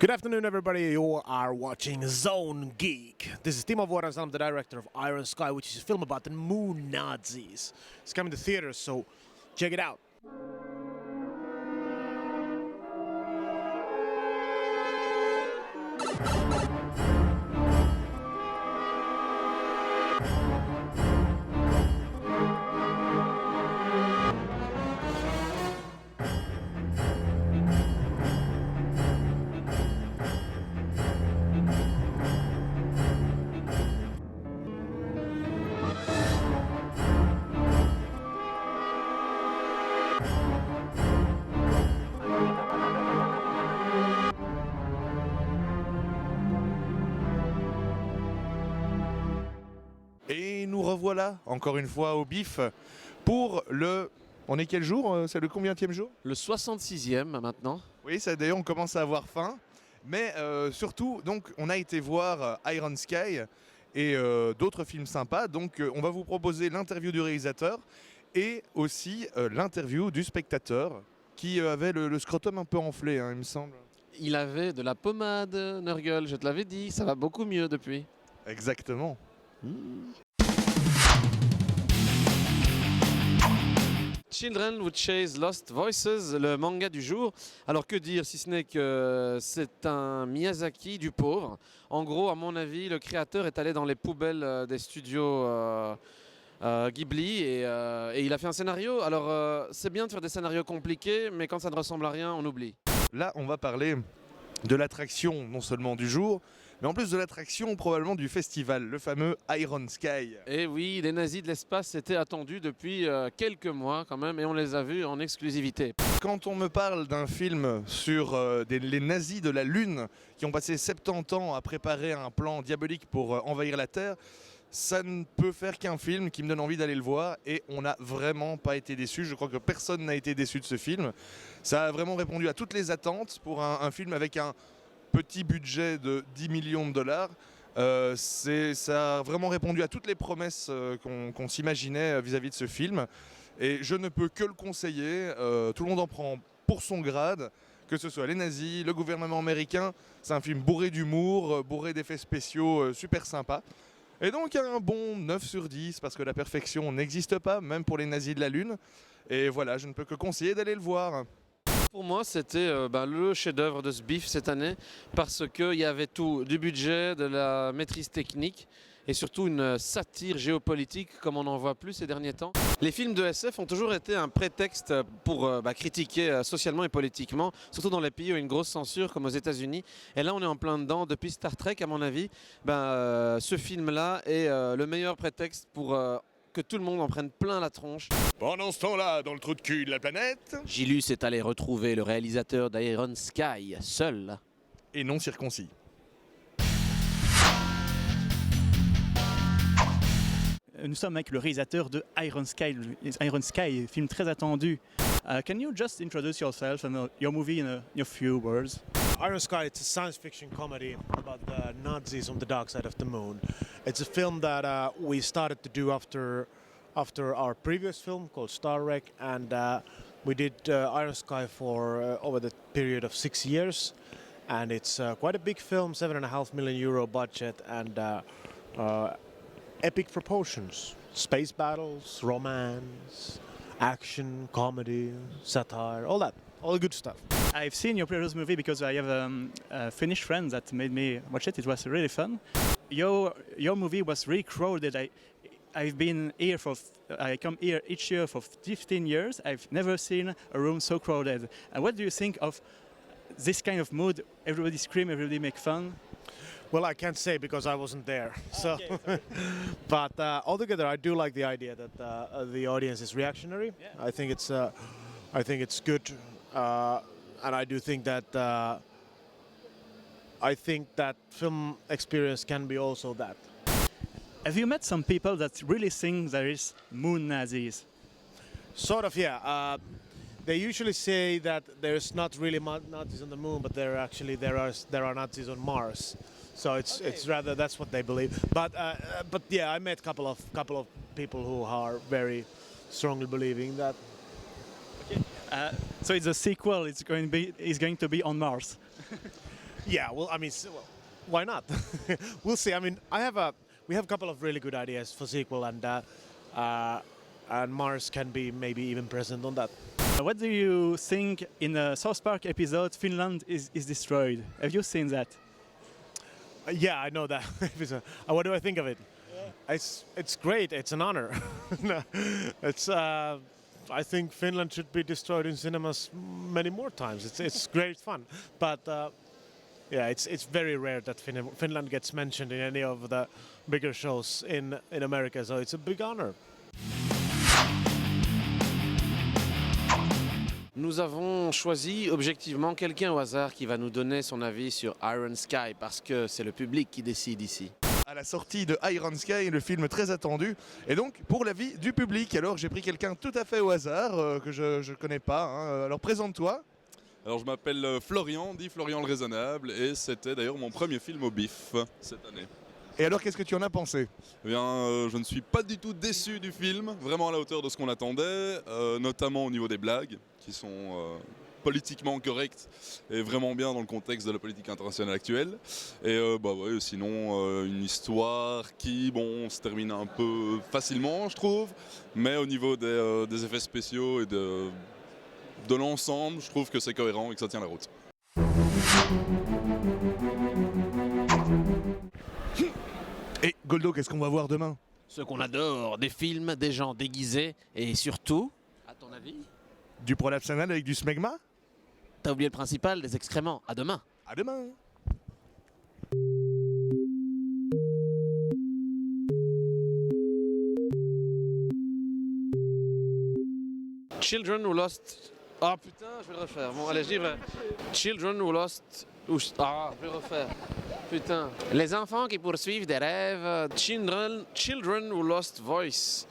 Good afternoon, everybody. You are watching Zone Geek. This is Timo Vuorens. I'm the director of Iron Sky, which is a film about the moon Nazis. It's coming to theaters, so check it out. Et nous revoilà encore une fois au bif pour le... On est quel jour? C'est le combienième jour? Le 66e maintenant. Oui, ça d'ailleurs on commence à avoir faim. Mais surtout, donc on a été voir Iron Sky et d'autres films sympas. Donc on va vous proposer l'interview du réalisateur et aussi l'interview du spectateur qui avait le scrotum un peu enflé, hein, il me semble. Il avait de la pommade, Nurgle, je te l'avais dit, ça va beaucoup mieux depuis. Exactement. Children Who Chase Lost Voices, le manga du jour. Alors que dire si ce n'est que c'est un Miyazaki du pauvre. En gros, à mon avis, le créateur est allé dans les poubelles des studios Ghibli et il a fait un scénario. Alors c'est bien de faire des scénarios compliqués, mais quand ça ne ressemble à rien, on oublie. Là, on va parler de l'attraction non seulement du jour, mais en plus de l'attraction probablement du festival, le fameux Iron Sky. Et oui, les nazis de l'espace étaient attendus depuis quelques mois quand même, et on les a vus en exclusivité. Quand on me parle d'un film sur les nazis de la Lune qui ont passé 70 ans à préparer un plan diabolique pour envahir la Terre, ça ne peut faire qu'un film qui me donne envie d'aller le voir et on n'a vraiment pas été déçus. Je crois que personne n'a été déçu de ce film. Ça a vraiment répondu à toutes les attentes pour un film avec un petit budget de 10 millions de dollars. Ça a vraiment répondu à toutes les promesses qu'on s'imaginait vis-à-vis de ce film. Et je ne peux que le conseiller. Tout le monde en prend pour son grade. Que ce soit les nazis, le gouvernement américain. C'est un film bourré d'humour, bourré d'effets spéciaux super sympa. Et donc un bon 9 sur 10 parce que la perfection n'existe pas, même pour les nazis de la Lune. Et voilà, je ne peux que conseiller d'aller le voir. Pour moi, c'était le chef-d'œuvre de ce bif cette année parce qu'il y avait tout, du budget, de la maîtrise technique et surtout une satire géopolitique comme on n'en voit plus ces derniers temps. Les films de SF ont toujours été un prétexte pour critiquer socialement et politiquement, surtout dans les pays où il y a une grosse censure comme aux États-Unis. Et là, on est en plein dedans. Depuis Star Trek, à mon avis, ce film-là est le meilleur prétexte pour que tout le monde en prenne plein la tronche. Pendant ce temps-là, dans le trou de cul de la planète... Gilus est allé retrouver le réalisateur d'Iron Sky, seul. Et non circoncis. Nous sommes avec le réalisateur de Iron Sky, film très attendu. Can you just introduce yourself and your movie in a few words? Iron Sky, it's a science fiction comedy about the Nazis on the dark side of the moon. It's a film that we started to do after our previous film called Star Wreck, and we did Iron Sky for over the period of 6 years. And it's quite a big film, €7.5 million budget, and epic proportions. Space battles, romance, action, comedy, satire, all that. All the good stuff. I've seen your previous movie because I have a Finnish friend that made me watch it. It was really fun. Your movie was really crowded. I've been here I come here each year for 15 years. I've never seen a room so crowded. And what do you think of this kind of mood? Everybody scream, everybody make fun. Well, I can't say because I wasn't there. So, okay, but altogether, I do like the idea that the audience is reactionary. Yeah. I think it's good, and I do think that film experience can be also that. Have you met some people that really think there is moon Nazis? Sort of, yeah. They usually say that there's not really Nazis on the moon, but there are Nazis on Mars. So it's rather that's what they believe. But yeah, I met couple of people who are very strongly believing that. Okay. So it's a sequel. It's going to be on Mars. Yeah, well, I mean, well, why not? We'll see. I mean, we have a couple of really good ideas for sequel, and Mars can be maybe even present on that. What do you think in the South Park episode Finland is destroyed? Have you seen that? Yeah, I know that. What do I think of it? It's great. It's an honor. It's. I think Finland should be destroyed in cinemas many more times. It's great fun, but yeah, it's very rare that Finland gets mentioned in any of the bigger shows in America. So it's a big honor. Nous avons choisi objectivement quelqu'un au hasard qui va nous donner son avis sur Iron Sky parce que c'est le public qui décide ici. À la sortie de Iron Sky, le film très attendu, et donc pour l'avis du public. Alors j'ai pris quelqu'un tout à fait au hasard que je ne connais pas. Hein. Alors présente-toi. Alors je m'appelle Florian, dit Florian le Raisonnable, et c'était d'ailleurs mon premier film au BIF cette année. Et alors qu'est-ce que tu en as pensé? Eh bien, je ne suis pas du tout déçu du film, vraiment à la hauteur de ce qu'on attendait, notamment au niveau des blagues, qui sont politiquement correctes et vraiment bien dans le contexte de la politique internationale actuelle. Et ouais, sinon, une histoire qui, bon, se termine un peu facilement, je trouve, mais au niveau des effets spéciaux et de l'ensemble, je trouve que c'est cohérent et que ça tient la route. Et Goldo, qu'est-ce qu'on va voir demain? Ce qu'on adore, des films, des gens déguisés et surtout, à ton avis, Du prolapse anal avec du smegma? t'as oublié le principal, des excréments. À demain. À demain. Children who lost. Ah putain, je vais le refaire. Bon, allez, j'y vais. Children who lost. Ah, je vais le refaire. Putain. Les enfants qui poursuivent des rêves. Children who lost voice.